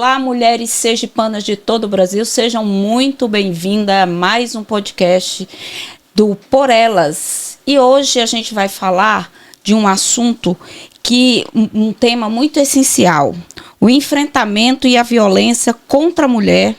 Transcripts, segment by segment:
Olá, mulheres sergipanas de todo o Brasil, sejam muito bem-vindas a mais um podcast do Por Elas. E hoje a gente vai falar de um assunto um tema muito essencial, o enfrentamento e a violência contra a mulher.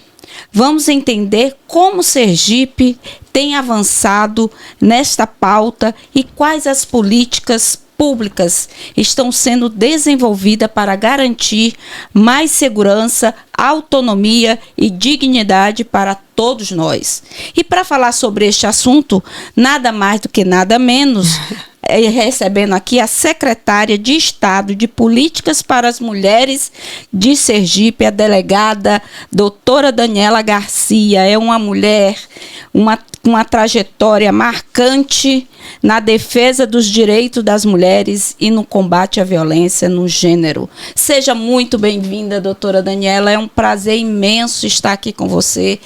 Vamos entender como Sergipe tem avançado nesta pauta e quais as políticas públicas estão sendo desenvolvidas para garantir mais segurança, autonomia e dignidade para todos nós. E para falar sobre este assunto, nada mais do que nada menos, recebendo aqui a secretária de Estado de Políticas para as Mulheres de Sergipe, a delegada doutora Daniela Garcia. É uma mulher, uma trajetória marcante na defesa dos direitos das mulheres e no combate à violência no gênero. Seja muito bem-vinda, doutora Daniela. É um prazer imenso estar aqui com você.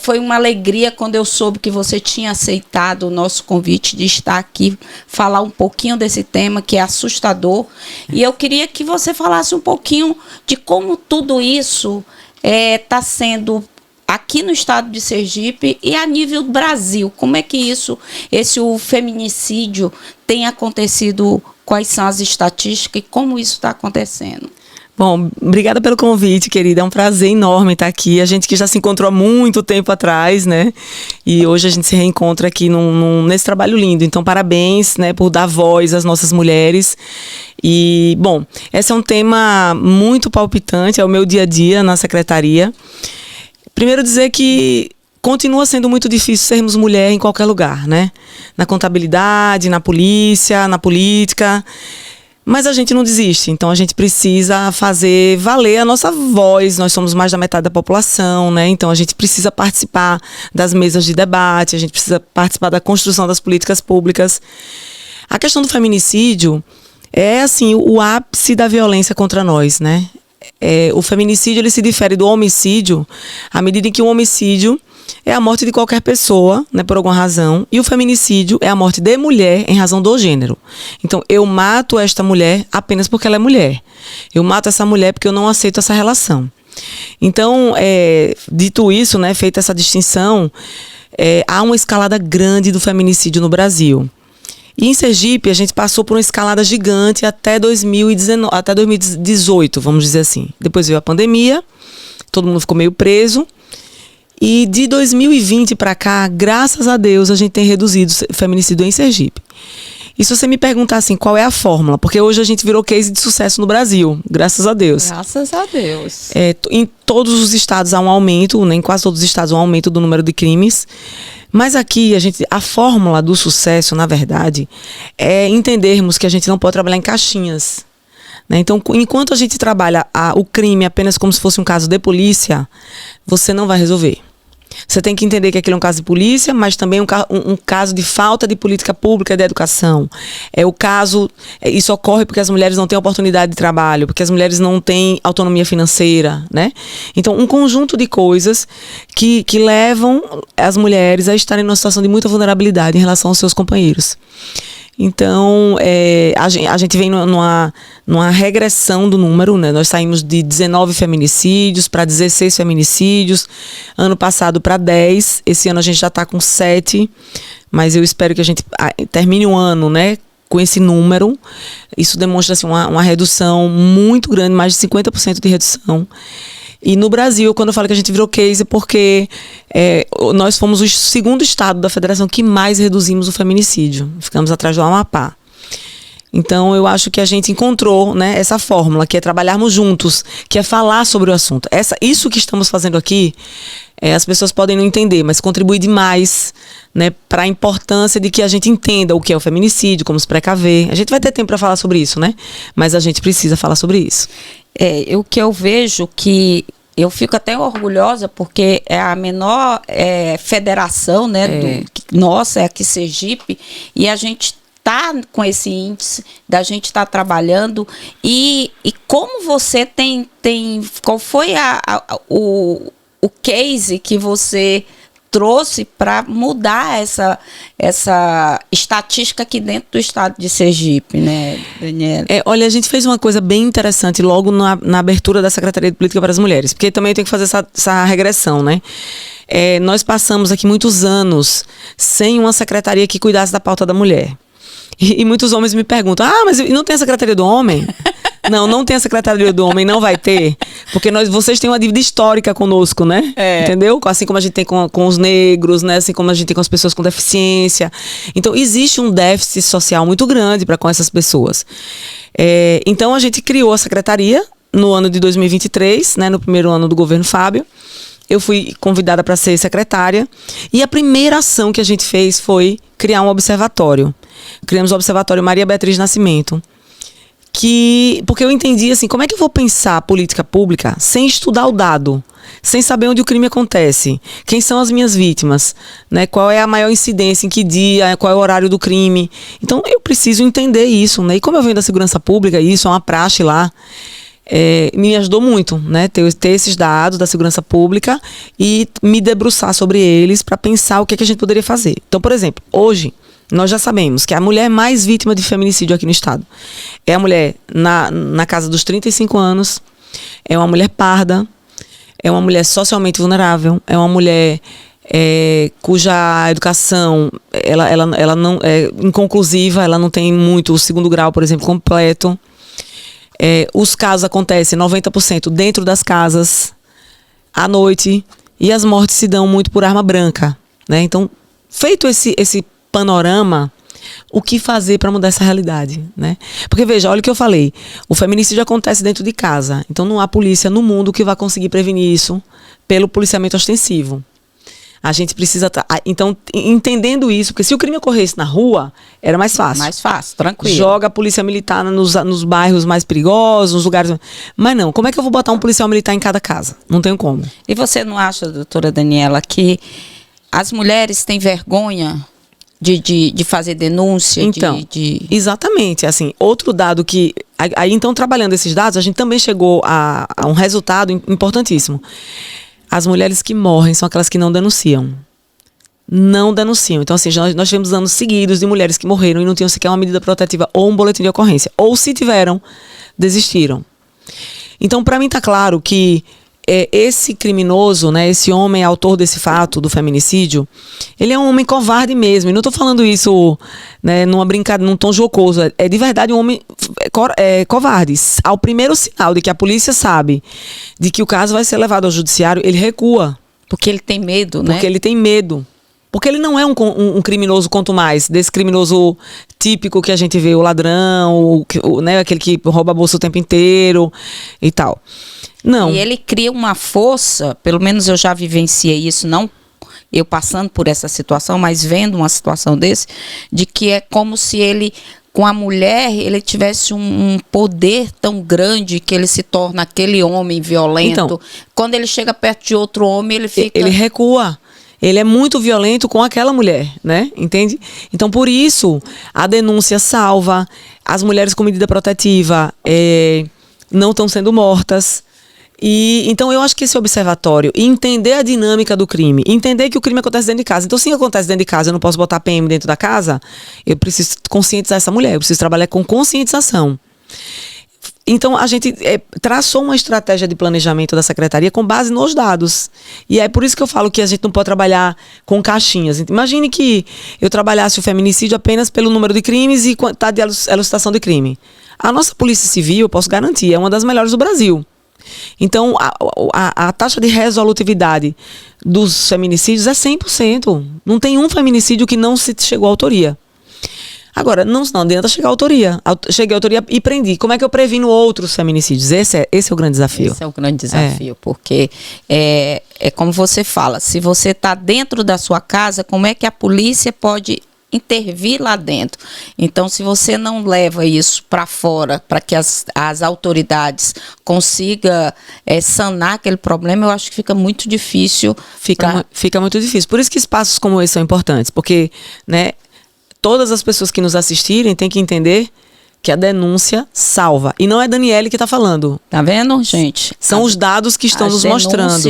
Foi uma alegria quando eu soube que você tinha aceitado o nosso convite de estar aqui, falar um pouquinho desse tema que é assustador. E eu queria que você falasse um pouquinho de como tudo isso está sendo aqui no estado de Sergipe e a nível do Brasil. Como é que o feminicídio tem acontecido, quais são as estatísticas e como isso está acontecendo? Bom, obrigada pelo convite, querida. É um prazer enorme estar aqui. A gente que já se encontrou há muito tempo atrás, né? E hoje a gente se reencontra aqui nesse trabalho lindo. Então, parabéns, né, por dar voz às nossas mulheres. E, bom, esse é um tema muito palpitante, é o meu dia a dia na secretaria. Primeiro dizer que continua sendo muito difícil sermos mulher em qualquer lugar, né? Na contabilidade, na polícia, na política. Mas a gente não desiste, então a gente precisa fazer valer a nossa voz. Nós somos mais da metade da população, né? Então a gente precisa participar das mesas de debate, a gente precisa participar da construção das políticas públicas. A questão do feminicídio é, assim, o ápice da violência contra nós, né? O feminicídio ele se difere do homicídio à medida em que o homicídio é a morte de qualquer pessoa, né, por alguma razão, e o feminicídio é a morte de mulher em razão do gênero. Então, eu mato esta mulher apenas porque ela é mulher. Eu mato essa mulher porque eu não aceito essa relação. Então, dito isso, né, feita essa distinção, há uma escalada grande do feminicídio no Brasil. E em Sergipe, a gente passou por uma escalada gigante até 2018, vamos dizer assim. Depois veio a pandemia, todo mundo ficou meio preso. E de 2020 para cá, graças a Deus, a gente tem reduzido o feminicídio em Sergipe. E se você me perguntar assim, qual é a fórmula? Porque hoje a gente virou case de sucesso no Brasil, graças a Deus. Graças a Deus. Em todos os estados há um aumento, né, em quase todos os estados há um aumento do número de crimes. Mas aqui, a fórmula do sucesso, na verdade, é entendermos que a gente não pode trabalhar em caixinhas. Né? Então, enquanto a gente trabalha o crime apenas como se fosse um caso de polícia, você não vai resolver. Você tem que entender que aquilo é um caso de polícia, mas também um caso de falta de política pública de educação. Isso ocorre porque as mulheres não têm oportunidade de trabalho, porque as mulheres não têm autonomia financeira, né? Então, um conjunto de coisas que levam as mulheres a estarem numa situação de muita vulnerabilidade em relação aos seus companheiros. Então, a gente vem numa regressão do número, né? Nós saímos de 19 feminicídios para 16 feminicídios, ano passado para 10, esse ano a gente já está com 7, mas eu espero que a gente termine o ano, né, com esse número. Isso demonstra assim, uma redução muito grande, mais de 50% de redução. E no Brasil, quando eu falo que a gente virou case, porque nós fomos o segundo estado da federação que mais reduzimos o feminicídio. Ficamos atrás do Amapá. Então, eu acho que a gente encontrou, né, essa fórmula, que é trabalharmos juntos, que é falar sobre o assunto. Isso que estamos fazendo aqui, as pessoas podem não entender, mas contribui demais, né, para a importância de que a gente entenda o que é o feminicídio, como se precaver. A gente vai ter tempo para falar sobre isso, né? Mas a gente precisa falar sobre isso. O que eu vejo que eu fico até orgulhosa, porque é a menor federação, né, nossa, é aqui Sergipe, e a gente está com esse índice da gente estar trabalhando. E como você qual foi o case que você trouxe para mudar essa estatística aqui dentro do estado de Sergipe, né, Daniela? Olha, a gente fez uma coisa bem interessante logo na abertura da Secretaria de Política para as Mulheres, porque também eu tenho que fazer essa regressão, né? Nós passamos aqui muitos anos sem uma secretaria que cuidasse da pauta da mulher. E muitos homens me perguntam, mas não tem a Secretaria do Homem? Não tem a Secretaria do Homem, não vai ter. Porque vocês têm uma dívida histórica conosco, né? Entendeu? Assim como a gente tem com os negros, né? Assim como a gente tem com as pessoas com deficiência. Então, existe um déficit social muito grande com essas pessoas. Então, a gente criou a Secretaria no ano de 2023, né? No primeiro ano do governo Fábio. Eu fui convidada para ser secretária. E a primeira ação que a gente fez foi criar um observatório. Criamos o Observatório Maria Beatriz Nascimento. Porque eu entendi assim, como é que eu vou pensar política pública sem estudar o dado, sem saber onde o crime acontece, quem são as minhas vítimas, né? Qual é a maior incidência, em que dia, qual é o horário do crime. Então eu preciso entender isso, né? E como eu venho da segurança pública, isso é uma praxe lá, me ajudou muito, né? Ter esses dados da segurança pública e me debruçar sobre eles para pensar o que a gente poderia fazer. Então, por exemplo, hoje nós já sabemos que a mulher mais vítima de feminicídio aqui no estado é a mulher na casa dos 35 anos, é uma mulher parda, é uma mulher socialmente vulnerável, é uma mulher cuja educação ela não é inconclusiva, ela não tem muito o segundo grau, por exemplo, completo. Os casos acontecem 90% dentro das casas, à noite, e as mortes se dão muito por arma branca, né? Então, feito esse panorama, o que fazer para mudar essa realidade, né? Porque veja, olha o que eu falei, o feminicídio acontece dentro de casa, então não há polícia no mundo que vai conseguir prevenir isso pelo policiamento ostensivo. A gente precisa... Então, entendendo isso, porque se o crime ocorresse na rua, era mais fácil. Mais fácil, tranquilo. Joga a polícia militar nos bairros mais perigosos, nos lugares... Mas não, como é que eu vou botar um policial militar em cada casa? Não tenho como. E você não acha, doutora Daniela, que as mulheres têm vergonha de fazer denúncia? Então, exatamente. Assim, outro dado que... Aí, então, trabalhando esses dados, a gente também chegou a um resultado importantíssimo. As mulheres que morrem são aquelas que não denunciam. Não denunciam. Então, assim, nós tivemos anos seguidos de mulheres que morreram e não tinham sequer uma medida protetiva ou um boletim de ocorrência. Ou, se tiveram, desistiram. Então, para mim está claro que esse criminoso, né, esse homem autor desse fato do feminicídio, ele é um homem covarde mesmo. E não estou falando isso, né, numa brincadeira, num tom jocoso. É de verdade um homem covarde. Ao primeiro sinal de que a polícia sabe de que o caso vai ser levado ao judiciário, ele recua. Porque ele tem medo, né? Porque ele tem medo. Porque ele não é um criminoso, quanto mais, desse criminoso típico que a gente vê, o ladrão, né, aquele que rouba a bolsa o tempo inteiro e tal. Não. E ele cria uma força, pelo menos eu já vivenciei isso, não eu passando por essa situação, mas vendo uma situação desse, de que é como se ele, com a mulher, ele tivesse um poder tão grande que ele se torna aquele homem violento. Então, quando ele chega perto de outro homem, ele fica... Ele recua. Ele é muito violento com aquela mulher, né? Entende? Então, por isso, a denúncia salva, as mulheres com medida protetiva não estão sendo mortas. Então, eu acho que esse observatório, entender a dinâmica do crime, entender que o crime acontece dentro de casa. Então, se acontece dentro de casa, eu não posso botar PM dentro da casa, eu preciso conscientizar essa mulher, eu preciso trabalhar com conscientização. Então, a gente traçou uma estratégia de planejamento da secretaria com base nos dados. E é por isso que eu falo que a gente não pode trabalhar com caixinhas. Imagine que eu trabalhasse o feminicídio apenas pelo número de crimes e quantidade de elucidação de crime. A nossa Polícia Civil, eu posso garantir, é uma das melhores do Brasil. Então, a taxa de resolutividade dos feminicídios é 100%. Não tem um feminicídio que não se chegou à autoria. Agora, não adianta chegar à autoria. Cheguei à autoria e prendi. Como é que eu previno outros feminicídios? Esse é o grande desafio. Esse é o grande desafio, porque é como você fala, se você está dentro da sua casa, como é que a polícia pode intervir lá dentro? Então, se você não leva isso para fora, para que as autoridades consigam sanar aquele problema, eu acho que fica muito difícil. Fica muito difícil. Por isso que espaços como esse são importantes, porque, né, todas as pessoas que nos assistirem têm que entender que a denúncia salva. E não é Daniele que está falando. Tá vendo, gente? São os dados que estão nos mostrando.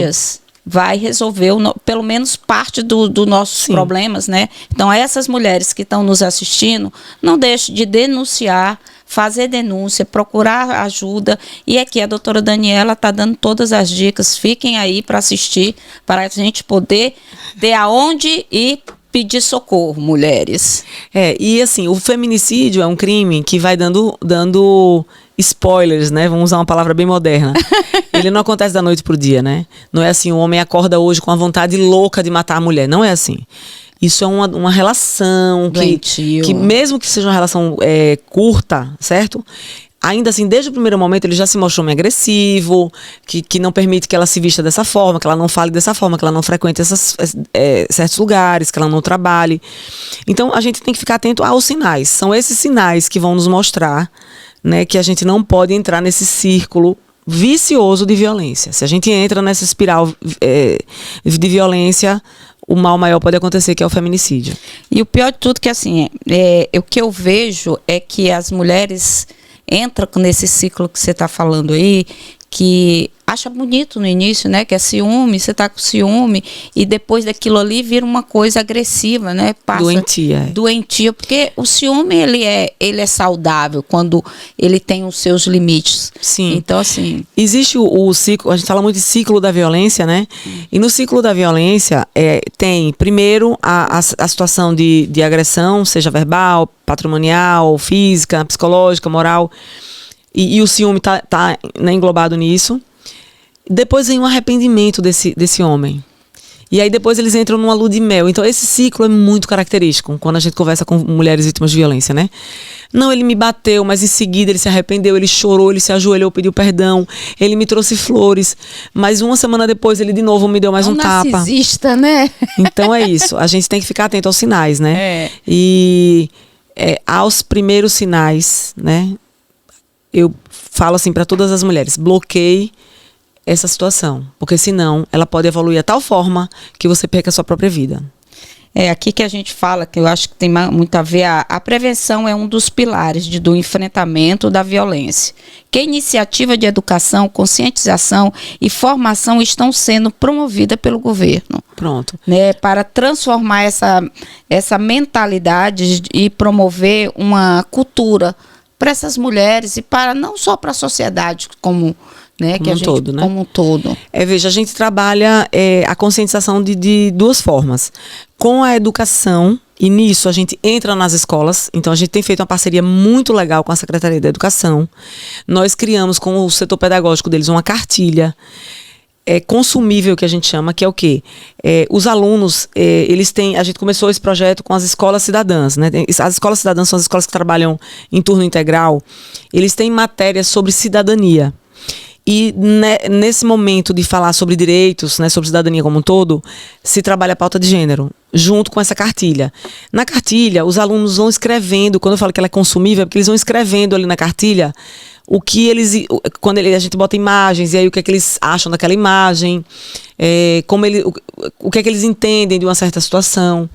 vai resolver pelo menos parte dos nossos problemas, né? Então, essas mulheres que estão nos assistindo, não deixem de denunciar, fazer denúncia, procurar ajuda. E aqui a doutora Daniela está dando todas as dicas. Fiquem aí para assistir, para a gente poder ter aonde ir pedir socorro, mulheres. E assim, o feminicídio é um crime que vai dando spoilers, né? Vamos usar uma palavra bem moderna. Ele não acontece da noite pro dia, né? Não é assim, o homem acorda hoje com a vontade louca de matar a mulher. Não é assim. Isso é uma relação que mesmo que seja uma relação curta, certo? Ainda assim, desde o primeiro momento, ele já se mostrou meio agressivo, que não permite que ela se vista dessa forma, que ela não fale dessa forma, que ela não frequente certos lugares, que ela não trabalhe. Então, a gente tem que ficar atento aos sinais. São esses sinais que vão nos mostrar, né, que a gente não pode entrar nesse círculo vicioso de violência. Se a gente entra nessa espiral de violência, o mal maior pode acontecer, que é o feminicídio. E o pior de tudo que, assim, o que eu vejo é que as mulheres entram nesse ciclo que você está falando aí, que acha bonito no início, né? Que é ciúme, você tá com ciúme, e depois daquilo ali vira uma coisa agressiva, né? Doentia, porque o ciúme, ele é saudável quando ele tem os seus limites. Sim. Então, assim... Existe o ciclo, a gente fala muito de ciclo da violência, né? E no ciclo da violência, tem, primeiro, a situação de agressão, seja verbal, patrimonial, física, psicológica, moral, e o ciúme tá né, englobado nisso. Depois vem um arrependimento desse homem. E aí depois eles entram numa lua de mel. Então esse ciclo é muito característico quando a gente conversa com mulheres vítimas de violência, né? Não, ele me bateu, mas em seguida ele se arrependeu, ele chorou, ele se ajoelhou, pediu perdão, ele me trouxe flores, mas uma semana depois ele de novo me deu mais um tapa. Narcisista, né? Então é isso, a gente tem que ficar atento aos sinais, né? E aos primeiros sinais, né? Eu falo assim para todas as mulheres, bloqueie essa situação, porque senão ela pode evoluir a tal forma que você perca a sua própria vida. Aqui que a gente fala, que eu acho que tem muito a ver, a prevenção é um dos pilares do enfrentamento da violência. Que a iniciativa de educação, conscientização e formação estão sendo promovidas pelo governo. Pronto. Né, para transformar essa mentalidade e promover uma cultura para essas mulheres e para não só para a sociedade como... Né, como, todo, né? Como um todo. Veja, a gente trabalha a conscientização de duas formas. Com a educação, e nisso a gente entra nas escolas. Então a gente tem feito uma parceria muito legal com a Secretaria da Educação. Nós criamos com o setor pedagógico deles uma cartilha consumível, que a gente chama, que é o quê? Os alunos, eles têm... A gente começou esse projeto com as escolas cidadãs, né? As escolas cidadãs são as escolas que trabalham em turno integral. Eles têm matérias sobre cidadania. E nesse momento de falar sobre direitos, né, sobre cidadania como um todo, se trabalha a pauta de gênero, junto com essa cartilha. Na cartilha, os alunos vão escrevendo, quando eu falo que ela é consumível, é porque eles vão escrevendo ali na cartilha o que eles... Quando a gente bota imagens, e aí o que é que eles acham daquela imagem, o que é que eles entendem de uma certa situação.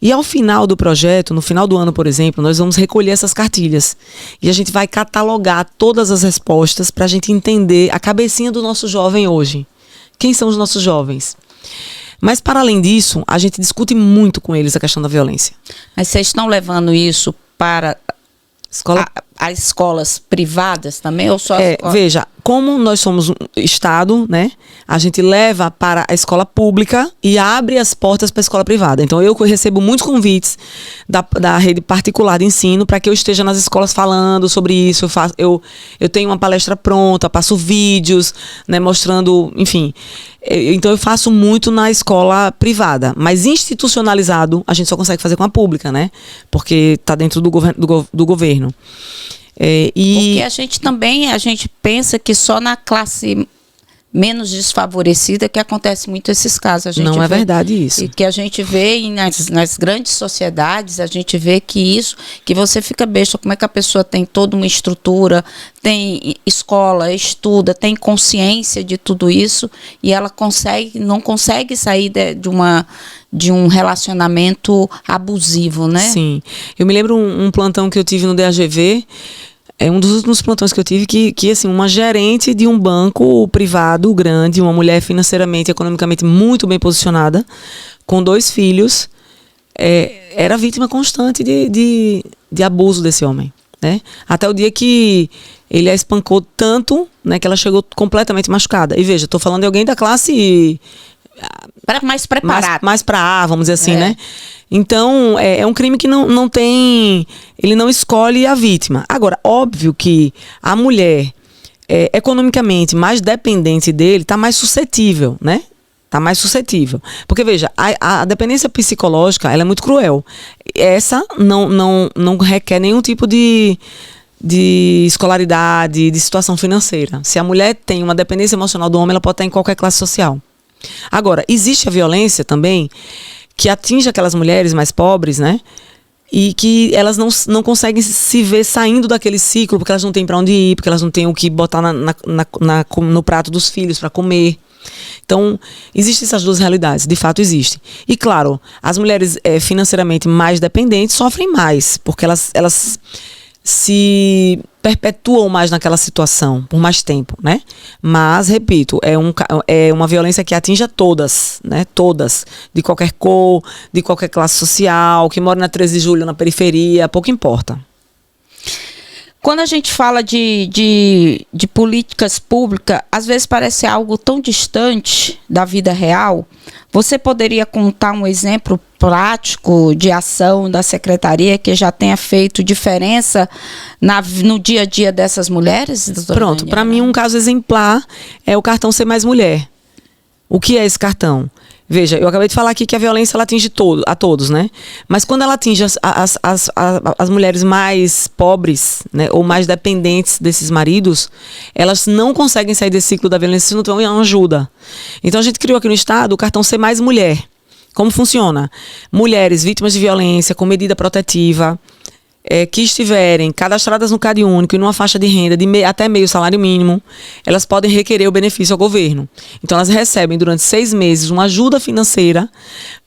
E ao final do projeto, no final do ano, por exemplo, nós vamos recolher essas cartilhas. E a gente vai catalogar todas as respostas para a gente entender a cabecinha do nosso jovem hoje. Quem são os nossos jovens? Mas, para além disso, a gente discute muito com eles a questão da violência. Mas vocês estão levando isso para... as escolas privadas também? Ou só veja, como nós somos um Estado, né, a gente leva para a escola pública e abre as portas para a escola privada. Então eu recebo muitos convites da rede particular de ensino para que eu esteja nas escolas falando sobre isso. Eu tenho uma palestra pronta, passo vídeos, né, mostrando, enfim. Então eu faço muito na escola privada, mas institucionalizado a gente só consegue fazer com a pública, né? Porque está dentro do governo. Porque a gente pensa que só na classe menos desfavorecida que acontece muito esses casos. Não é verdade isso. E que a gente vê nas grandes sociedades, a gente vê que você fica besta, como é que a pessoa tem toda uma estrutura, tem escola, estuda, tem consciência de tudo isso, e ela não consegue sair de um relacionamento abusivo, né? Sim. Eu me lembro um plantão que eu tive no DAGV, É um dos últimos plantões que eu tive que assim, uma gerente de um banco privado grande, uma mulher financeiramente, economicamente muito bem posicionada, com 2 filhos, era vítima constante de abuso desse homem, né? Até o dia que ele a espancou tanto, né, que ela chegou completamente machucada. E veja, estou falando de alguém da classe mais preparado. Mais para A, vamos dizer assim, né? Então, é um crime que não tem... Ele não escolhe a vítima. Agora, óbvio que a mulher, economicamente mais dependente dele, está mais suscetível, né? Está mais suscetível. Porque, veja, a dependência psicológica, ela é muito cruel. Essa não requer nenhum tipo de escolaridade, de situação financeira. Se a mulher tem uma dependência emocional do homem, ela pode estar em qualquer classe social. Agora, existe a violência também que atinge aquelas mulheres mais pobres, né? E que elas não conseguem se ver saindo daquele ciclo porque elas não têm para onde ir, porque elas não têm o que botar no prato dos filhos para comer. Então, existem essas 2 realidades, de fato existem. E claro, as mulheres financeiramente mais dependentes sofrem mais, porque elas se perpetuam mais naquela situação por mais tempo, né? Mas, repito, é uma violência que atinge a todas, né? Todas, de qualquer cor, de qualquer classe social, que mora na 13 de Julho, na periferia, pouco importa. Quando a gente fala de políticas públicas, às vezes parece algo tão distante da vida real. Você poderia contar um exemplo prático de ação da secretaria que já tenha feito diferença no dia a dia dessas mulheres? Pronto, para mim um caso exemplar é o cartão Ser Mais Mulher. O que é esse cartão? Veja, eu acabei de falar aqui que a violência ela atinge a todos, né? Mas quando ela atinge as mulheres mais pobres, né, ou mais dependentes desses maridos, elas não conseguem sair desse ciclo da violência se não tiver uma ajuda. Então a gente criou aqui no estado o cartão Ser Mais Mulher. Como funciona? Mulheres vítimas de violência com medida protetiva, que estiverem cadastradas no CadÚnico e numa faixa de renda de até meio salário mínimo, elas podem requerer o benefício ao governo. Então, elas recebem durante 6 meses uma ajuda financeira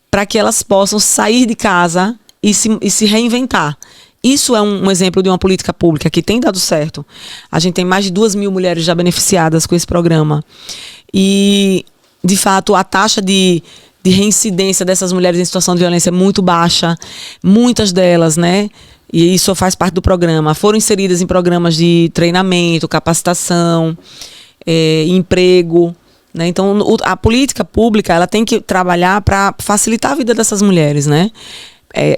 para que elas possam sair de casa e se reinventar. Isso é um exemplo de uma política pública que tem dado certo. A gente tem mais de 2.000 mulheres já beneficiadas com esse programa. E, de fato, a taxa de reincidência dessas mulheres em situação de violência é muito baixa. Muitas delas, né? E isso faz parte do programa. Foram inseridas em programas de treinamento, capacitação, emprego, né? Então, a política pública ela tem que trabalhar para facilitar a vida dessas mulheres, né?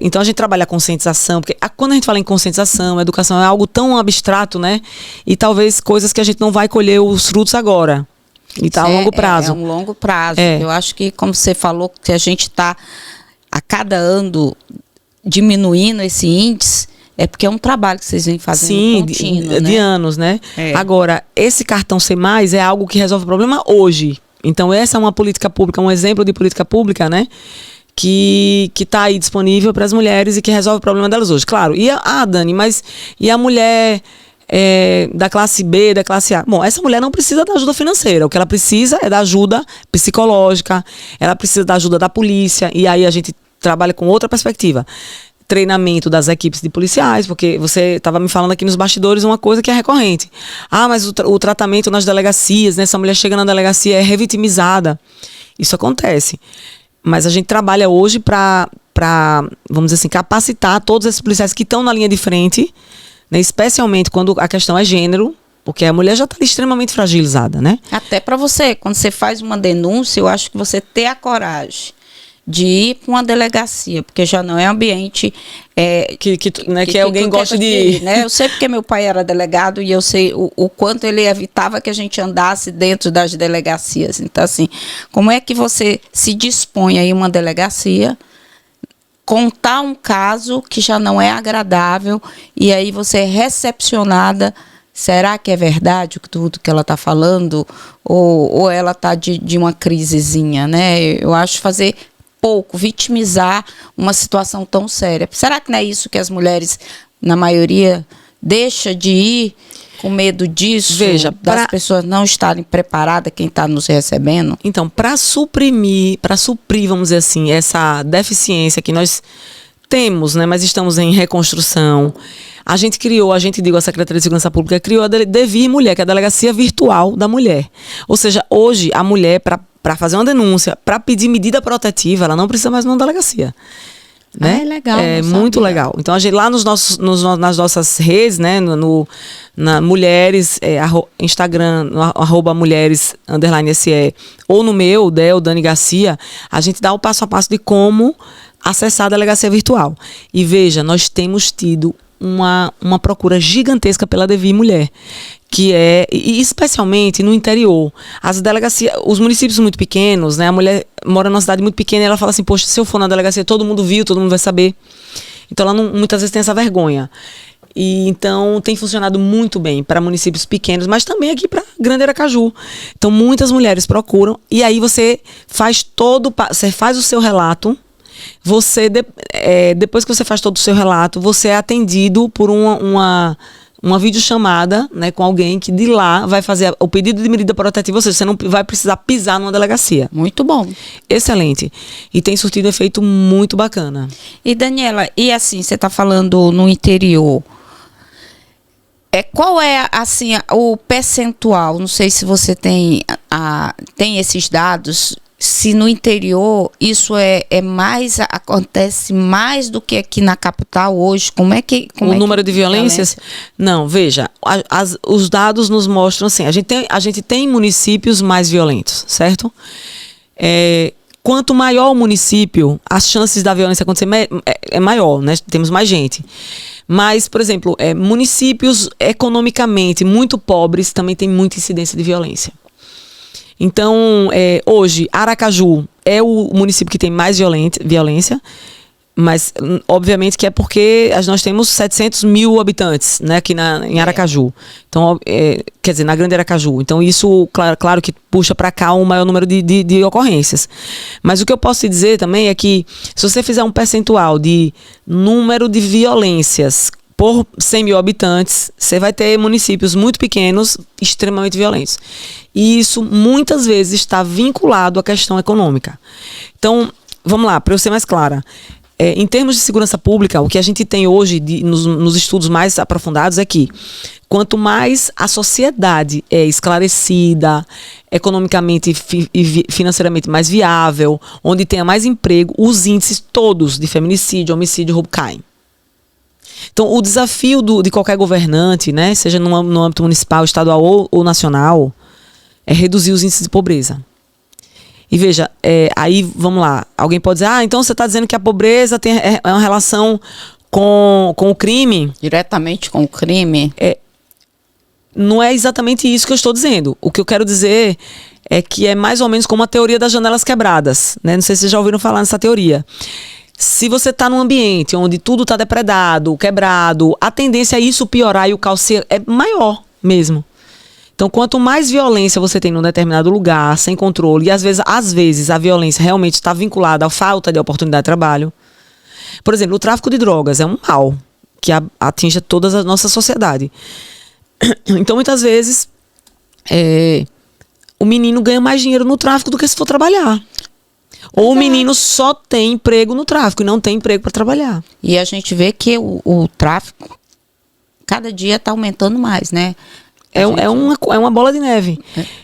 Então, a gente trabalha a conscientização, porque quando a gente fala em conscientização, educação é algo tão abstrato, né? E talvez coisas que a gente não vai colher os frutos agora. E está a longo prazo. É um longo prazo. Eu acho que, como você falou, que a gente está a cada ano diminuindo esse índice, é porque é um trabalho que vocês vêm fazendo contínuo, de anos, né? Agora, esse cartão Ser Mais é algo que resolve o problema hoje. Então, essa é uma política pública, um exemplo de política pública, né? Que está aí disponível para as mulheres e que resolve o problema delas hoje. Claro, Dani, mas e a mulher da classe B, da classe A? Bom, essa mulher não precisa da ajuda financeira. O que ela precisa é da ajuda psicológica, ela precisa da ajuda da polícia, e aí a gente trabalha com outra perspectiva. Treinamento das equipes de policiais, porque você estava me falando aqui nos bastidores uma coisa que é recorrente. Mas o tratamento nas delegacias, né? Essa mulher chega na delegacia, é revitimizada. Isso acontece. Mas a gente trabalha hoje para, vamos dizer assim, capacitar todos esses policiais que estão na linha de frente, né? Especialmente quando a questão é gênero, porque a mulher já está extremamente fragilizada, né? Até para você, quando você faz uma denúncia, eu acho que você ter a coragem de ir para uma delegacia, porque já não é ambiente que alguém gosta de ir. Né? Eu sei porque meu pai era delegado e eu sei o quanto ele evitava que a gente andasse dentro das delegacias. Então, assim, como é que você se dispõe a ir a uma delegacia, contar um caso que já não é agradável e aí você é recepcionada? Será que é verdade tudo que ela está falando? Ou ela está de uma crisezinha, né? Eu acho fazer pouco, vitimizar uma situação tão séria. Será que não é isso que as mulheres, na maioria, deixam de ir com medo disso? Veja, das pessoas não estarem preparadas, quem está nos recebendo? Então, para suprir, vamos dizer assim, essa deficiência que nós temos, né, mas estamos em reconstrução, a gente digo, a Secretaria de Segurança Pública criou a Devir Mulher, que é a Delegacia Virtual da Mulher. Ou seja, hoje a mulher, para fazer uma denúncia, para pedir medida protetiva, ela não precisa mais numa delegacia. Né? É legal. É muito legal. Então, a gente lá nas nossas redes, né? Na Mulheres, Instagram, no @mulheres_se, ou no meu, Dani Garcia, a gente dá o passo a passo de como acessar a delegacia virtual. E veja, nós temos tido uma procura gigantesca pela Devir Mulher, que e especialmente no interior. As delegacias, os municípios muito pequenos, né? A mulher mora numa cidade muito pequena e ela fala assim, poxa, se eu for na delegacia, todo mundo viu, todo mundo vai saber. Então ela muitas vezes tem essa vergonha. E então tem funcionado muito bem para municípios pequenos, mas também aqui para Grande Aracaju. Então muitas mulheres procuram e aí você faz o seu relato. Depois que você faz todo o seu relato, você é atendido por uma videochamada, né, com alguém que de lá vai fazer o pedido de medida protetiva, ou seja, você não vai precisar pisar numa delegacia. Muito bom. Excelente. E tem surtido um efeito muito bacana. E Daniela, e assim, você está falando no interior, qual é assim o percentual? Não sei se você tem esses dados. Se no interior isso acontece mais do que aqui na capital hoje, o número de violências? Não, veja, os dados nos mostram assim, a gente tem municípios mais violentos, certo? Quanto maior o município, as chances da violência acontecer é maior, né? Temos mais gente. Mas, por exemplo, municípios economicamente muito pobres também tem muita incidência de violência. Então, hoje, Aracaju é o município que tem mais violência, mas, obviamente, que é porque nós temos 700 mil habitantes, né, aqui em Aracaju. Então, quer dizer, na Grande Aracaju. Então, isso, claro que puxa para cá um maior número de ocorrências. Mas o que eu posso te dizer também é que, se você fizer um percentual de número de violências por 100 mil habitantes, você vai ter municípios muito pequenos, extremamente violentos. E isso, muitas vezes, está vinculado à questão econômica. Então, vamos lá, para eu ser mais clara. Em termos de segurança pública, o que a gente tem hoje nos estudos mais aprofundados é que quanto mais a sociedade é esclarecida, economicamente e financeiramente mais viável, onde tenha mais emprego, os índices todos de feminicídio, homicídio e roubo caem. Então, o desafio de qualquer governante, né, seja no âmbito municipal, estadual ou nacional, é reduzir os índices de pobreza. E veja, aí vamos lá, alguém pode dizer, então você está dizendo que a pobreza é uma relação com o crime? Diretamente com o crime? Não é exatamente isso que eu estou dizendo. O que eu quero dizer é que é mais ou menos como a teoria das janelas quebradas, né? Não sei se vocês já ouviram falar nessa teoria. Se você está num ambiente onde tudo está depredado, quebrado, a tendência é isso piorar e o caos é maior mesmo. Então, quanto mais violência você tem num determinado lugar, sem controle, e às vezes a violência realmente está vinculada à falta de oportunidade de trabalho. Por exemplo, o tráfico de drogas é um mal que atinge toda a nossa sociedade. Então, muitas vezes, o menino ganha mais dinheiro no tráfico do que se for trabalhar. Ou o menino só tem emprego no tráfico e não tem emprego para trabalhar. E a gente vê que o tráfico cada dia está aumentando mais, né? É uma bola de neve.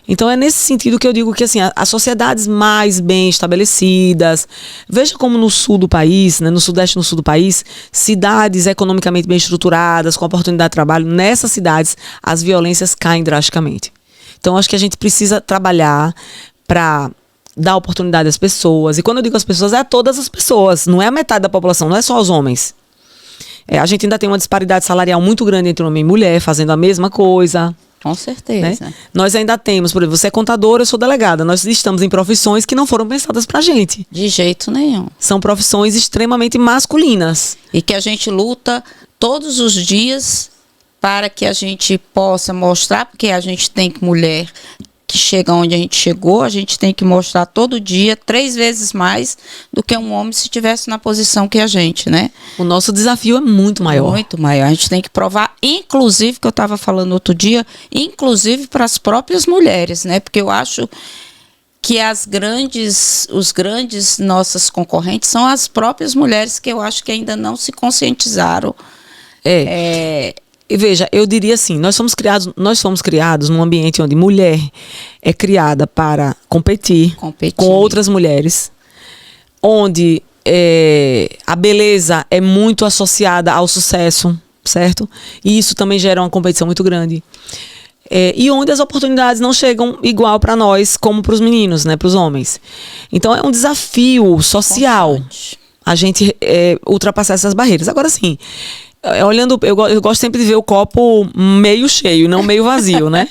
Então é nesse sentido que eu digo que assim, as sociedades mais bem estabelecidas, veja como no sul do país, né, no sudeste e no sul do país, cidades economicamente bem estruturadas, com oportunidade de trabalho, nessas cidades as violências caem drasticamente. Então acho que a gente precisa trabalhar para dar oportunidade às pessoas. E quando eu digo às pessoas, é a todas as pessoas, não é a metade da população, não é só os homens. A gente ainda tem uma disparidade salarial muito grande entre homem e mulher, fazendo a mesma coisa. Com certeza. Né? Nós ainda temos, por exemplo, você é contadora, eu sou delegada. Nós estamos em profissões que não foram pensadas pra gente. De jeito nenhum. São profissões extremamente masculinas. E que a gente luta todos os dias para que a gente possa mostrar, porque a gente tem mulher que chega onde a gente chegou, a gente tem que mostrar todo dia 3 vezes mais do que um homem se estivesse na posição que a gente, né? O nosso desafio é muito maior. Muito maior. A gente tem que provar, inclusive, que eu estava falando outro dia, inclusive para as próprias mulheres, né? Porque eu acho que os grandes nossas concorrentes são as próprias mulheres que eu acho que ainda não se conscientizaram E veja, eu diria assim, nós fomos criados num ambiente onde mulher é criada para competir. Com outras mulheres, onde a beleza é muito associada ao sucesso, certo? E isso também gera uma competição muito grande. E onde as oportunidades não chegam igual para nós como para os meninos, né, para os homens. Então é um desafio social a gente ultrapassar essas barreiras. Agora sim, olhando, eu gosto sempre de ver o copo meio cheio, não meio vazio, né?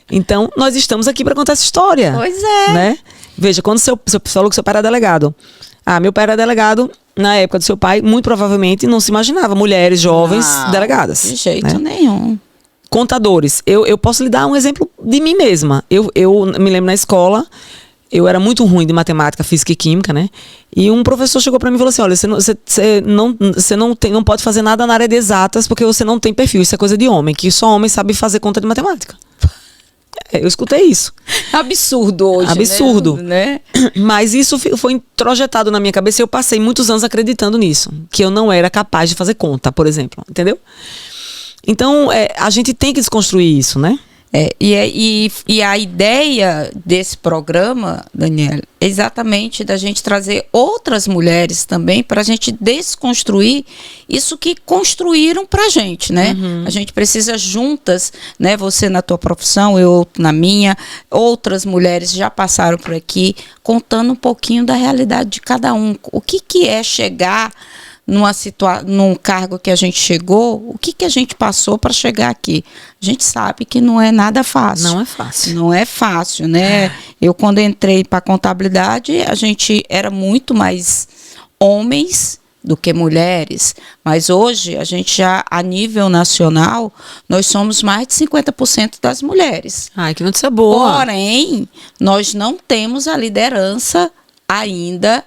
Então nós estamos aqui para contar essa história. Pois é. Né? Veja, quando você falou que seu pai era delegado. Meu pai era delegado. Na época do seu pai, muito provavelmente não se imaginava mulheres jovens delegadas. De jeito nenhum. Contadores. Eu posso lhe dar um exemplo de mim mesma. Eu me lembro na escola, eu era muito ruim de matemática, física e química, né? E um professor chegou para mim e falou assim: olha, você não pode fazer nada na área de exatas porque você não tem perfil. Isso é coisa de homem, que só homem sabe fazer conta de matemática. Eu escutei isso. Absurdo hoje, Absurdo. Né? Mas isso foi introjetado na minha cabeça e eu passei muitos anos acreditando nisso. Que eu não era capaz de fazer conta, por exemplo. Entendeu? Então, a gente tem que desconstruir isso, né? E a ideia desse programa, Daniela, é exatamente da gente trazer outras mulheres também para a gente desconstruir isso que construíram para a gente, né? A gente precisa juntas, né? Você na tua profissão, eu na minha, outras mulheres já passaram por aqui, contando um pouquinho da realidade de cada um. O que é chegar num cargo que a gente chegou, o que a gente passou para chegar aqui. A gente sabe que não é nada fácil. Não é fácil. Não é fácil, né? Eu, quando entrei para contabilidade, a gente era muito mais homens do que mulheres. Mas hoje, a gente já, a nível nacional, nós somos mais de 50% das mulheres. Ai, que notícia boa. Porém, nós não temos a liderança ainda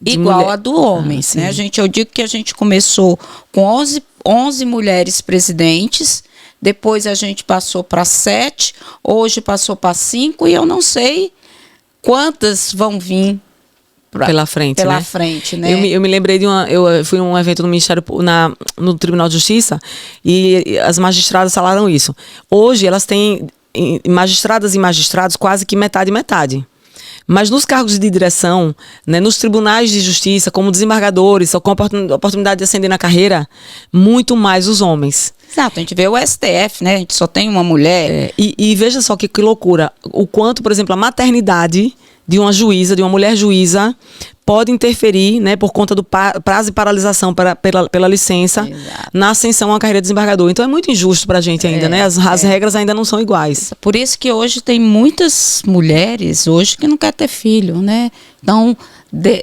igual a do homens, né? Eu digo que a gente começou com 11 mulheres presidentes, depois a gente passou para 7, hoje passou para 5 e eu não sei quantas vão vir pela frente, né? Eu me lembrei eu fui num evento no Ministério, no Tribunal de Justiça, e as magistradas falaram isso. Hoje elas têm magistradas e magistrados quase que metade. Mas nos cargos de direção, né, nos tribunais de justiça, como desembargadores, ou com a oportunidade de ascender na carreira, muito mais os homens. Exato, a gente vê o STF, né? A gente só tem uma mulher. E veja só que loucura. O quanto, por exemplo, a maternidade de uma juíza, de uma mulher juíza, pode interferir, né, por conta do prazo de paralisação pela licença, na ascensão à carreira de desembargador. Então é muito injusto para a gente ainda, né? As regras ainda não são iguais. Por isso que hoje tem muitas mulheres hoje que não querem ter filho, né? Então,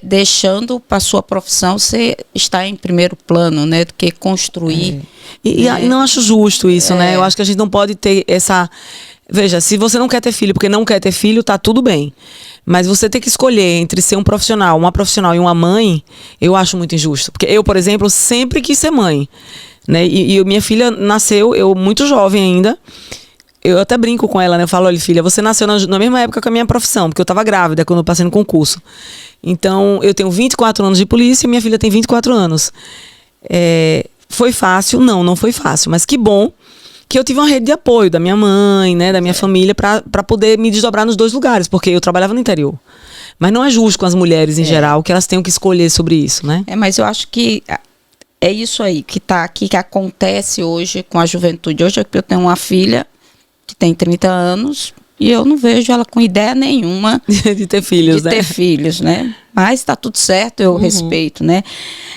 deixando para sua profissão você estar em primeiro plano, né? Do que construir. E não acho justo isso, né? Eu acho que a gente não pode ter essa... Veja, se você não quer ter filho porque não quer ter filho, tá tudo bem. Mas você ter que escolher entre ser uma profissional e uma mãe, eu acho muito injusto. Porque eu, por exemplo, sempre quis ser mãe, né? E minha filha nasceu, eu muito jovem ainda. Eu até brinco com ela, né? Eu falo: olha, filha, você nasceu na mesma época que a minha profissão, porque eu estava grávida quando eu passei no concurso. Então, eu tenho 24 anos de polícia e minha filha tem 24 anos. Foi fácil? Não foi fácil. Mas que bom que eu tive uma rede de apoio da minha mãe, né, da minha família, para poder me desdobrar nos dois lugares, porque eu trabalhava no interior. Mas não é justo com as mulheres em geral que elas tenham que escolher sobre isso, né? Mas eu acho que é isso aí que tá aqui, que acontece hoje com a juventude. Hoje eu tenho uma filha que tem 30 anos e eu não vejo ela com ideia nenhuma de ter filhos, né? De ter filhos, né? Mas está tudo certo, eu respeito, né?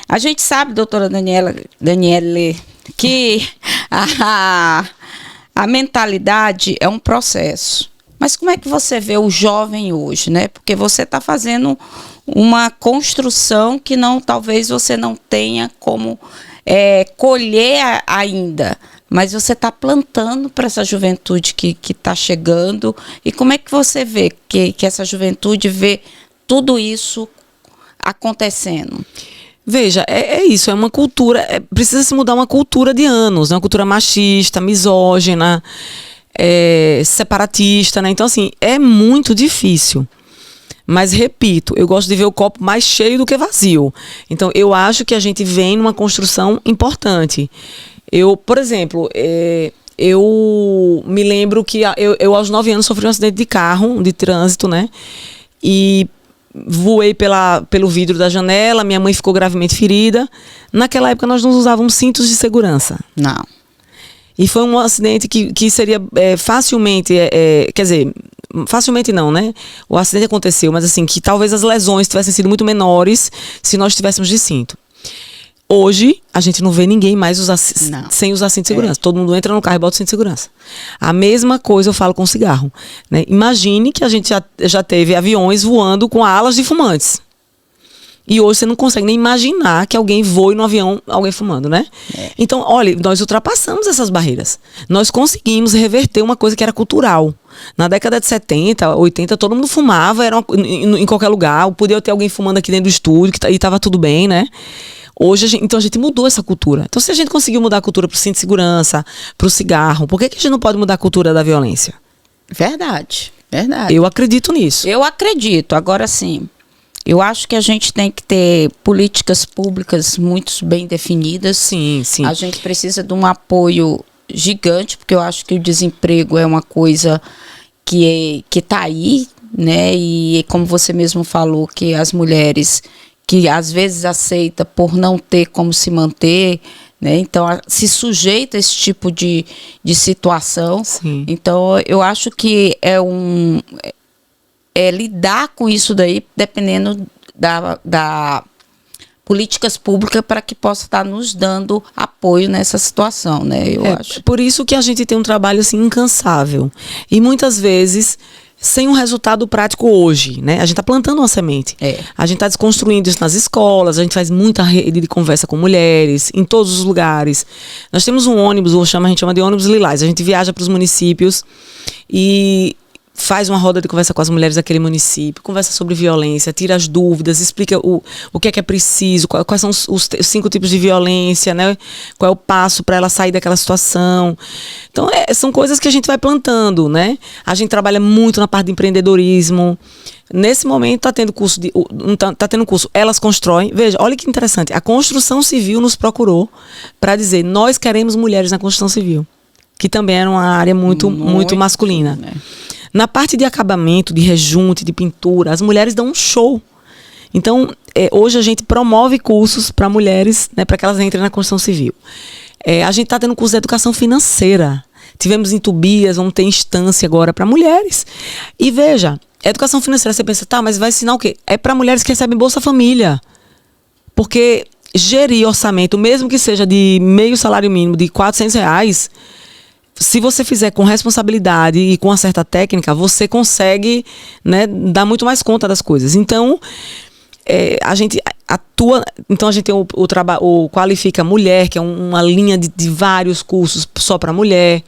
A gente sabe, doutora Daniele, que a mentalidade é um processo. Mas como é que você vê o jovem hoje, né? Porque você está fazendo uma construção que talvez você não tenha como colher ainda. Mas você está plantando para essa juventude que está chegando. E como é que você vê que essa juventude vê tudo isso acontecendo? Veja, é isso, é uma cultura, precisa se mudar uma cultura de anos, né? Uma cultura machista, misógina, separatista, né? Então, assim, é muito difícil. Mas, repito, eu gosto de ver o copo mais cheio do que vazio. Então, eu acho que a gente vem numa construção importante. Por exemplo, eu me lembro que eu aos 9 anos sofri um acidente de carro, de trânsito, né? E voei pelo vidro da janela, minha mãe ficou gravemente ferida. Naquela época nós não usávamos cintos de segurança. Não. E foi um acidente que seria facilmente, quer dizer, facilmente não, né? O acidente aconteceu, mas assim, que talvez as lesões tivessem sido muito menores se nós tivéssemos de cinto. Hoje, a gente não vê ninguém mais sem usar cinto de segurança. Todo mundo entra no carro e bota o cinto de segurança. A mesma coisa eu falo com cigarro, né? Imagine que a gente já teve aviões voando com alas de fumantes. E hoje você não consegue nem imaginar que alguém voe no avião, alguém fumando, né? Então, olha, nós ultrapassamos essas barreiras. Nós conseguimos reverter uma coisa que era cultural. Na década de 70, 80, todo mundo fumava, em qualquer lugar. Podia ter alguém fumando aqui dentro do estúdio e estava tudo bem, né? Hoje, então a gente mudou essa cultura. Então, se a gente conseguiu mudar a cultura para o cinto de segurança, para o cigarro, por que a gente não pode mudar a cultura da violência? Verdade. Eu acredito nisso. Eu acredito. Agora, sim, eu acho que a gente tem que ter políticas públicas muito bem definidas. Sim, sim. A gente precisa de um apoio gigante, porque eu acho que o desemprego é uma coisa que está aí, né? E como você mesmo falou, que as mulheres que às vezes aceita por não ter como se manter, né? Então se sujeita a esse tipo de situação. Sim. Então eu acho que lidar com isso daí, dependendo da políticas públicas para que possa estar nos dando apoio nessa situação, né? Eu acho. Por isso que a gente tem um trabalho assim incansável e muitas vezes sem um resultado prático hoje, né? A gente está plantando uma semente. A gente está desconstruindo isso nas escolas, a gente faz muita rede de conversa com mulheres, em todos os lugares. Nós temos um ônibus, a gente chama de ônibus lilás. A gente viaja para os municípios e faz uma roda de conversa com as mulheres daquele município, conversa sobre violência, tira as dúvidas, explica o que é preciso, quais são os 5 tipos de violência, né? Qual é o passo para ela sair daquela situação. Então, são coisas que a gente vai plantando, né? A gente trabalha muito na parte de empreendedorismo. Nesse momento está tendo curso Elas Constroem. Veja, olha que interessante. A construção civil nos procurou para dizer, nós queremos mulheres na construção civil, que também era uma área muito masculina. Né? Na parte de acabamento, de rejunte, de pintura, as mulheres dão um show. Então, hoje a gente promove cursos para mulheres, né, para que elas entrem na construção civil. A gente está tendo curso de educação financeira. Tivemos em Tobias, vamos ter instância agora para mulheres. E veja, educação financeira, você pensa, tá, mas vai ensinar o quê? É para mulheres que recebem Bolsa Família. Porque gerir orçamento, mesmo que seja de meio salário mínimo, de R$400, se você fizer com responsabilidade e com uma certa técnica, você consegue, né, dar muito mais conta das coisas. Então, a gente atua. Então, a gente tem o Qualifica Mulher, que é uma linha de vários cursos só para mulher.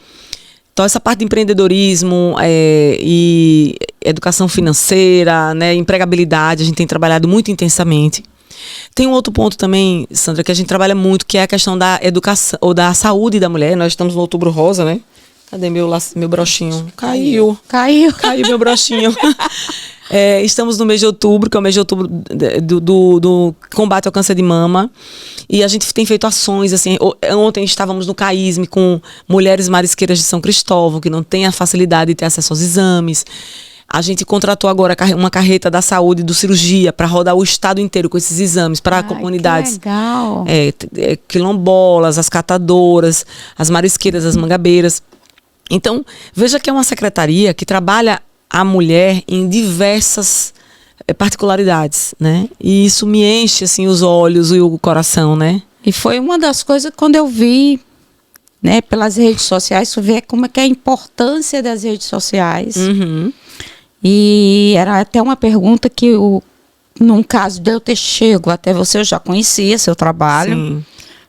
Então, essa parte de empreendedorismo e educação financeira, né, empregabilidade, a gente tem trabalhado muito intensamente. Tem um outro ponto também, Sandra, que a gente trabalha muito, que é a questão da educação, ou da saúde da mulher. Nós estamos no Outubro Rosa, né? Cadê meu brochinho? Caiu meu brochinho. Estamos no mês de outubro, que é o mês de outubro do combate ao câncer de mama. E a gente tem feito ações, assim. Ontem estávamos no CAISME com mulheres marisqueiras de São Cristóvão, que não têm a facilidade de ter acesso aos exames. A gente contratou agora uma carreta da saúde do cirurgia para rodar o estado inteiro com esses exames para comunidades. Que legal. Quilombolas, as catadoras, as marisqueiras, as mangabeiras. Então, veja que é uma secretaria que trabalha a mulher em diversas particularidades, né? E isso me enche assim os olhos e o coração, né? E foi uma das coisas quando eu vi, né, pelas redes sociais, você vê como é que é a importância das redes sociais. Uhum. E era até uma pergunta que, num caso de eu ter chego até você, eu já conhecia seu trabalho. Sim.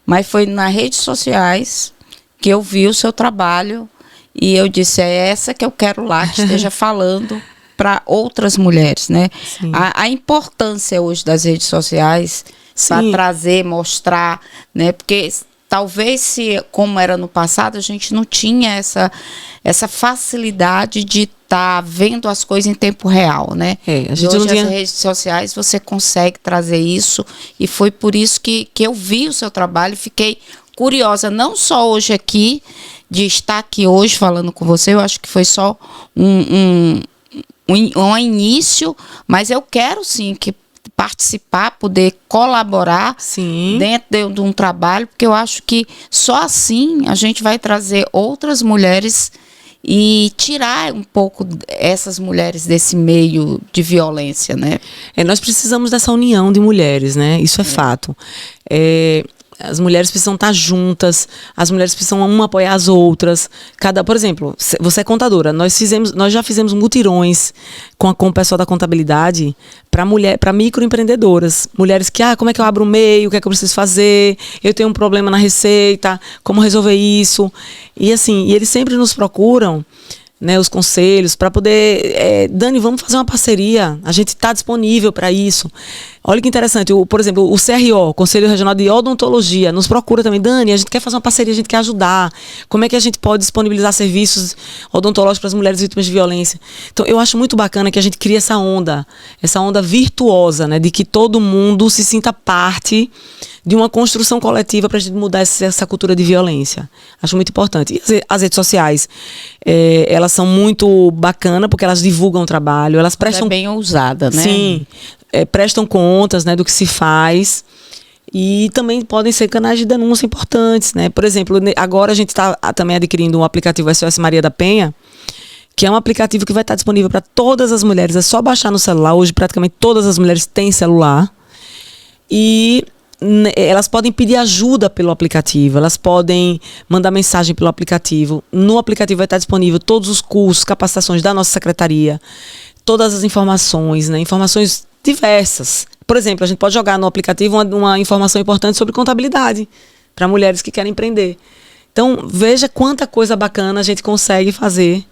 Mas foi nas redes sociais que eu vi o seu trabalho e eu disse, é essa que eu quero lá que esteja falando para outras mulheres, né? A importância hoje das redes sociais para trazer, mostrar, né? Porque talvez, como era no passado, a gente não tinha essa facilidade de estar vendo as coisas em tempo real, né? A gente hoje, não tinha... as redes sociais, você consegue trazer isso, e foi por isso que eu vi o seu trabalho e fiquei curiosa, não só hoje aqui, de estar aqui hoje falando com você, eu acho que foi só um início, mas eu quero sim que participar, poder colaborar Sim. dentro de um trabalho, porque eu acho que só assim a gente vai trazer outras mulheres e tirar um pouco essas mulheres desse meio de violência, né? Nós precisamos dessa união de mulheres, né? Isso é fato. As mulheres precisam estar juntas, as mulheres precisam uma apoiar as outras. Por exemplo, você é contadora, nós já fizemos mutirões com o pessoal da contabilidade para microempreendedoras. Mulheres que, como é que eu abro o MEI, o que é que eu preciso fazer, eu tenho um problema na receita, como resolver isso. E assim, eles sempre nos procuram, né, os conselhos, para poder... Dani, vamos fazer uma parceria. A gente está disponível para isso. Olha que interessante. Por exemplo, o CRO, Conselho Regional de Odontologia, nos procura também. Dani, a gente quer fazer uma parceria, a gente quer ajudar. Como é que a gente pode disponibilizar serviços odontológicos para as mulheres vítimas de violência? Então, eu acho muito bacana que a gente crie essa onda virtuosa, né, de que todo mundo se sinta parte de uma construção coletiva para a gente mudar essa cultura de violência. Acho muito importante. E as redes sociais, elas são muito bacanas porque elas divulgam o trabalho, elas prestam... É bem ousada, né? Sim, prestam contas, né, do que se faz. E também podem ser canais de denúncia importantes, né? Por exemplo, agora a gente está também adquirindo um aplicativo SOS Maria da Penha, que é um aplicativo que vai estar disponível para todas as mulheres. É só baixar no celular. Hoje praticamente todas as mulheres têm celular. E elas podem pedir ajuda pelo aplicativo, elas podem mandar mensagem pelo aplicativo. No aplicativo vai estar disponível todos os cursos, capacitações da nossa secretaria, todas as informações, né? Informações diversas. Por exemplo, a gente pode jogar no aplicativo uma informação importante sobre contabilidade para mulheres que querem empreender. Então, veja quanta coisa bacana a gente consegue fazer,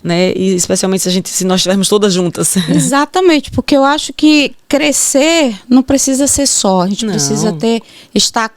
né? E especialmente se nós estivermos todas juntas. Exatamente, porque eu acho que crescer não precisa ser só, a gente precisa estar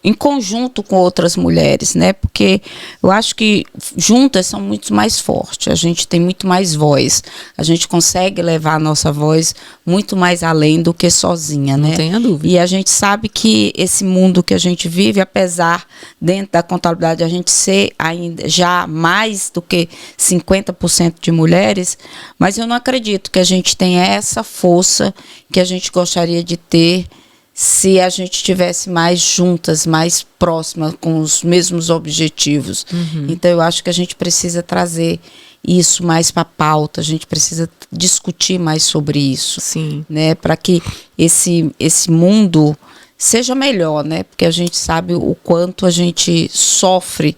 em conjunto com outras mulheres, né? Porque eu acho que juntas são muito mais fortes, a gente tem muito mais voz, a gente consegue levar a nossa voz muito mais além do que sozinha, né? Não tenha dúvida. E a gente sabe que esse mundo que a gente vive, apesar dentro da contabilidade a gente ser ainda já mais do que 50% de mulheres, mas eu não acredito que a gente tenha essa força que a gente gostaria de ter se a gente estivesse mais juntas, mais próximas, com os mesmos objetivos. Uhum. Então, eu acho que a gente precisa trazer isso mais para a pauta, a gente precisa discutir mais sobre isso. Sim. Né, para que esse mundo seja melhor, né? Porque a gente sabe o quanto a gente sofre.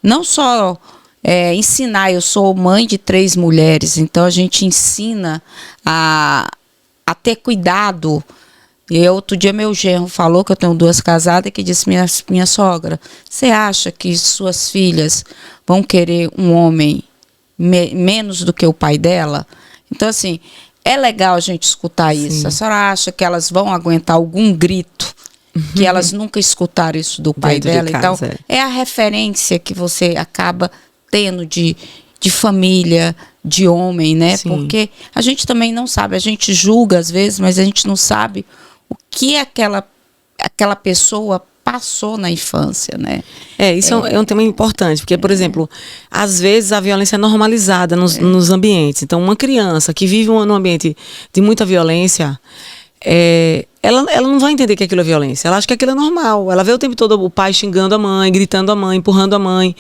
Não só ensinar, eu sou mãe de 3 mulheres, então a gente ensina a ter cuidado. E outro dia meu genro falou, que eu tenho 2 casadas, que disse, minha sogra, você acha que suas filhas vão querer um homem menos do que o pai dela? Então, assim, é legal a gente escutar isso. A senhora acha que elas vão aguentar algum grito, que elas nunca escutaram isso do pai dela? Então, é a referência que você acaba tendo de família, de homem, né? Sim. Porque a gente também não sabe, a gente julga às vezes, mas a gente não sabe o que aquela pessoa passou na infância, né? Isso é um tema importante, porque, por exemplo, às vezes a violência é normalizada nos ambientes. Então, uma criança que vive num ambiente de muita violência, ela não vai entender que aquilo é violência. Ela acha que aquilo é normal. Ela vê o tempo todo o pai xingando a mãe, gritando a mãe, empurrando a mãe.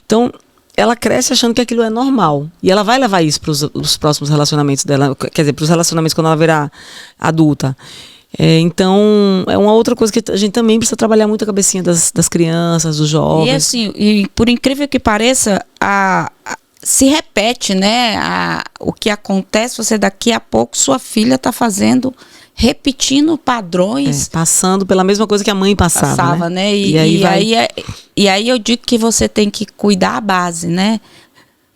Então, ela cresce achando que aquilo é normal. E ela vai levar isso para os próximos relacionamentos dela, quer dizer, para os relacionamentos quando ela virar adulta. Então, é uma outra coisa que a gente também precisa trabalhar muito a cabecinha das crianças, dos jovens. E assim, por incrível que pareça, se repete, né? O que acontece, você daqui a pouco, sua filha está repetindo padrões. Passando pela mesma coisa que a mãe passava, né? E aí eu digo que você tem que cuidar a base, né?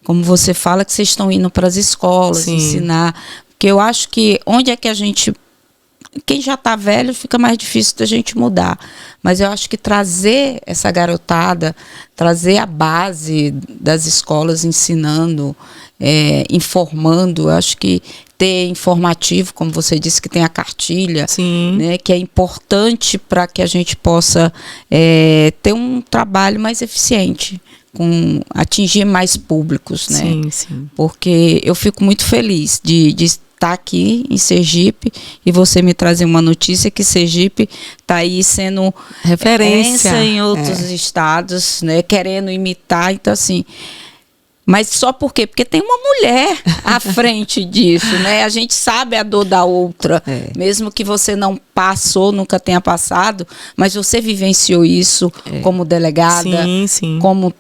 Como você fala que vocês estão indo para as escolas, sim, ensinar. Porque eu acho que onde é que a gente... Quem já está velho fica mais difícil da gente mudar. Mas eu acho que trazer essa garotada, trazer a base das escolas ensinando, informando, eu acho que ter informativo, como você disse, que tem a cartilha, Sim. né, que é importante para que a gente possa ter um trabalho mais eficiente, atingir mais públicos, né? Sim, sim. Porque eu fico muito feliz de estar aqui em Sergipe e você me trazer uma notícia que Sergipe está aí sendo referência em outros estados, né, querendo imitar. Então, assim, mas só por quê? Porque tem uma mulher à frente disso, né? A gente sabe a dor da outra, mesmo que você não passou, nunca tenha passado, mas você vivenciou isso como delegada, sim. como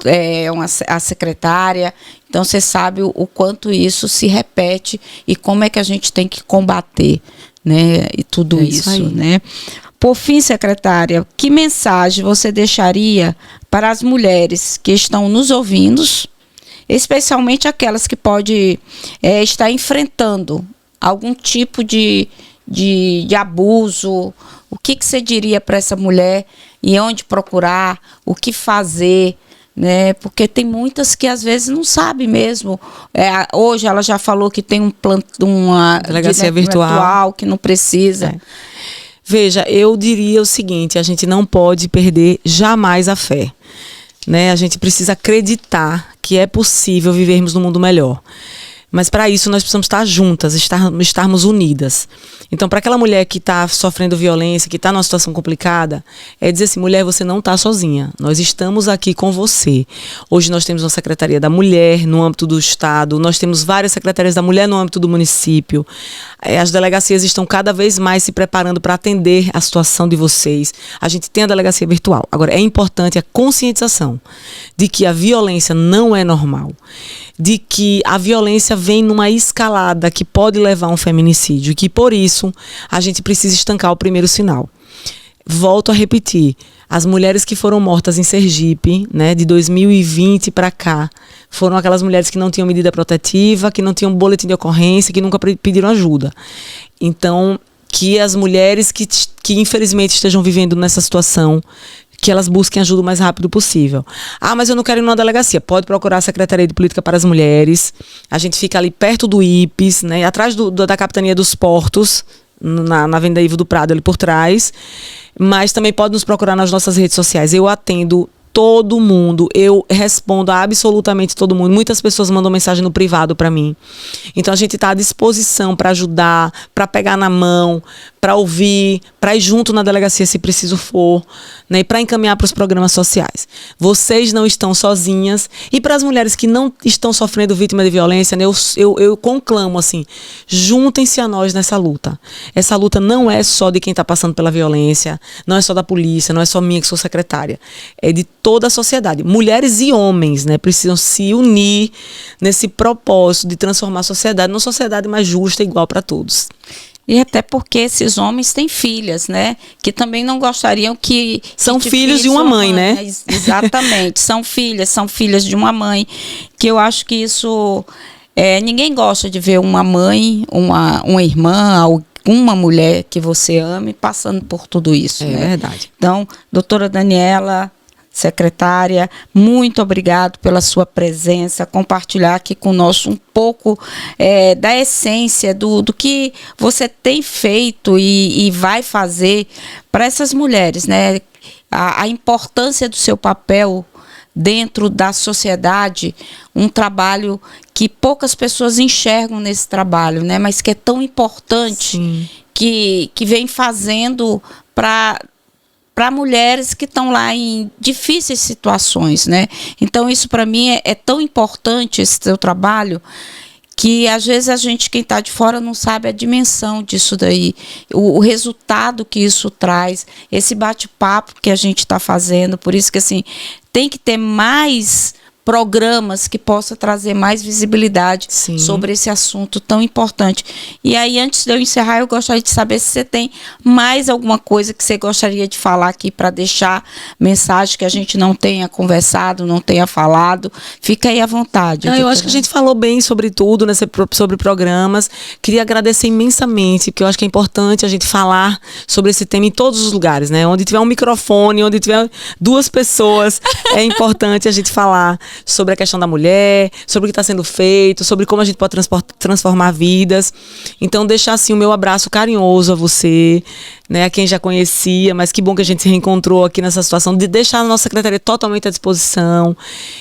a secretária. Então você sabe o quanto isso se repete e como é que a gente tem que combater, né? E tudo isso, né? Por fim, secretária, que mensagem você deixaria para as mulheres que estão nos ouvindo, especialmente aquelas que podem estar enfrentando algum tipo de abuso? O que você diria para essa mulher e onde procurar, o que fazer, né? Porque tem muitas que às vezes não sabem mesmo. Hoje ela já falou que tem uma delegacia virtual que não precisa. Veja, eu diria o seguinte: a gente não pode perder jamais a fé, né? A gente precisa acreditar que é possível vivermos num mundo melhor. Mas para isso nós precisamos estar juntas, estarmos unidas. Então, para aquela mulher que está sofrendo violência, que está numa situação complicada, é dizer assim: mulher, você não está sozinha. Nós estamos aqui com você. Hoje nós temos uma Secretaria da Mulher no âmbito do Estado, nós temos várias Secretarias da Mulher no âmbito do município. As delegacias estão cada vez mais se preparando para atender a situação de vocês. A gente tem a delegacia virtual. Agora, é importante a conscientização de que a violência não é normal, de que a violência vem numa escalada que pode levar a um feminicídio e que, por isso, a gente precisa estancar o primeiro sinal. Volto a repetir, as mulheres que foram mortas em Sergipe, né, de 2020 para cá, foram aquelas mulheres que não tinham medida protetiva, que não tinham boletim de ocorrência, que nunca pediram ajuda. Então, que as mulheres que infelizmente estejam vivendo nessa situação, que elas busquem ajuda o mais rápido possível. Ah, mas eu não quero ir numa delegacia. Pode procurar a Secretaria de Política para as Mulheres. A gente fica ali perto do IPES, né, atrás da Capitania dos Portos, na Avenida Ivo do Prado, ali por trás. Mas também pode nos procurar nas nossas redes sociais. Eu atendo todo mundo, eu respondo a absolutamente todo mundo. Muitas pessoas mandam mensagem no privado para mim. Então a gente está à disposição para ajudar, para pegar na mão, para ouvir, para ir junto na delegacia se preciso for, né, e para encaminhar para os programas sociais. Vocês não estão sozinhas. E para as mulheres que não estão sofrendo vítima de violência, né, eu conclamo assim: juntem-se a nós nessa luta. Essa luta não é só de quem está passando pela violência, não é só da polícia, não é só minha que sou secretária, é de toda a sociedade. Mulheres e homens, né, precisam se unir nesse propósito de transformar a sociedade numa sociedade mais justa e igual para todos. E até porque esses homens têm filhas, né? Que também não gostariam que... São filhos de uma mãe, né? Exatamente. São filhas de uma mãe. Que eu acho que isso... ninguém gosta de ver uma mãe, uma irmã, alguma mulher que você ame passando por tudo isso. É, né? Verdade. Então, doutora Daniela, secretária, muito obrigado pela sua presença, compartilhar aqui conosco um pouco da essência do que você tem feito e vai fazer para essas mulheres, né? A importância do seu papel dentro da sociedade, um trabalho que poucas pessoas enxergam nesse trabalho, né? Mas que é tão importante, que vem fazendo para mulheres que estão lá em difíceis situações, né? Então, isso para mim é tão importante, esse seu trabalho, que às vezes a gente, quem está de fora, não sabe a dimensão disso daí, o resultado que isso traz, esse bate-papo que a gente está fazendo. Por isso que, assim, tem que ter mais programas que possam trazer mais visibilidade sobre esse assunto tão importante. E aí, antes de eu encerrar, eu gostaria de saber se você tem mais alguma coisa que você gostaria de falar aqui para deixar mensagem que a gente não tenha conversado, não tenha falado. Fica aí à vontade. Eu acho que a gente falou bem sobre tudo, né, sobre programas. Queria agradecer imensamente, porque eu acho que é importante a gente falar sobre esse tema em todos os lugares, né? Onde tiver um microfone, onde tiver duas pessoas, é importante a gente falar sobre a questão da mulher, sobre o que está sendo feito, sobre como a gente pode transformar vidas. Então, deixar assim o meu abraço carinhoso a você, né, a quem já conhecia, mas que bom que a gente se reencontrou aqui nessa situação, de deixar a nossa secretaria totalmente à disposição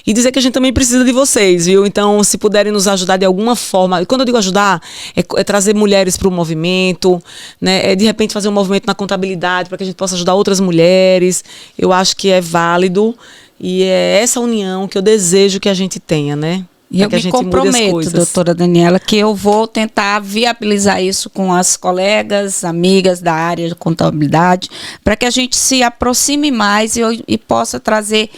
e dizer que a gente também precisa de vocês, viu? Então, se puderem nos ajudar de alguma forma, e quando eu digo ajudar, é trazer mulheres para o movimento, né, é de repente fazer um movimento na contabilidade para que a gente possa ajudar outras mulheres. Eu acho que é válido e é essa união que eu desejo que a gente tenha, né? E eu me comprometo, doutora Daniela, que eu vou tentar viabilizar isso com as colegas, amigas da área de contabilidade, para que a gente se aproxime mais e possa trazer,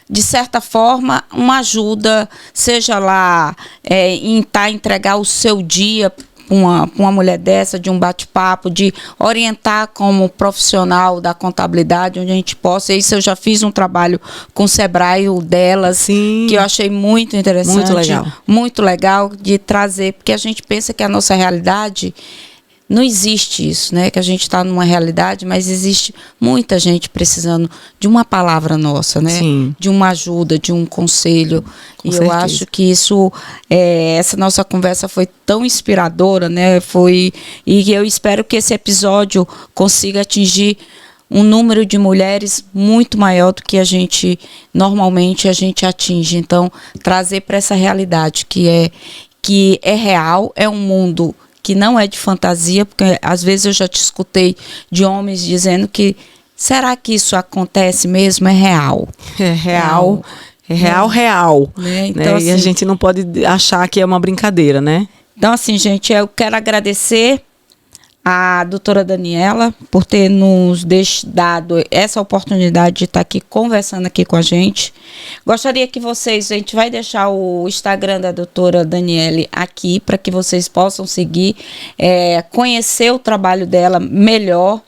de certa forma, uma ajuda, seja lá em entregar o seu dia uma mulher dessa, de um bate-papo, de orientar como profissional da contabilidade, onde a gente possa. Isso eu já fiz um trabalho com o Sebrae, o delas, sim, que eu achei muito interessante. Muito legal. Muito legal de trazer, porque a gente pensa que a nossa realidade não existe isso, né? Que a gente está numa realidade, mas existe muita gente precisando de uma palavra nossa, né? Sim. De uma ajuda, de um conselho. Com e certeza. Eu acho que isso, essa nossa conversa foi tão inspiradora, né? E eu espero que esse episódio consiga atingir um número de mulheres muito maior do que normalmente a gente atinge. Então, trazer para essa realidade que é real, é um mundo que não é de fantasia, porque às vezes eu já te escutei de homens dizendo que será que isso acontece mesmo? É real. É real. É real. Né? Então, né? assim, e a gente não pode achar que é uma brincadeira, né? Então, assim, gente, eu quero agradecer a doutora Daniela por ter nos dado essa oportunidade de estar aqui conversando aqui com a gente. Gostaria que a gente vai deixar o Instagram da doutora Daniele aqui para que vocês possam seguir, conhecer o trabalho dela melhor.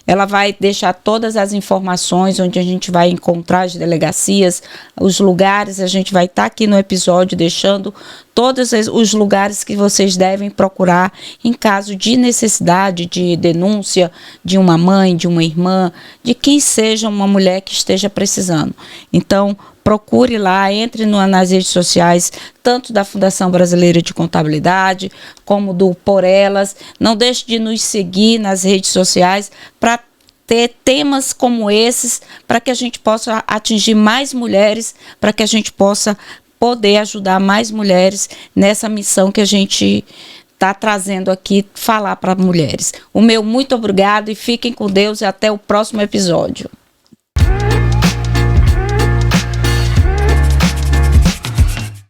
Ela vai deixar todas as informações onde a gente vai encontrar as delegacias, os lugares. A gente vai estar aqui no episódio deixando todos os lugares que vocês devem procurar em caso de necessidade de denúncia de uma mãe, de uma irmã, de quem seja uma mulher que esteja precisando. Então, procure lá, entre nas redes sociais, tanto da Fundação Brasileira de Contabilidade, como do Por Elas. Não deixe de nos seguir nas redes sociais para ter temas como esses, para que a gente possa atingir mais mulheres, para que a gente possa poder ajudar mais mulheres nessa missão que a gente está trazendo aqui, falar para mulheres. O meu muito obrigado e fiquem com Deus e até o próximo episódio.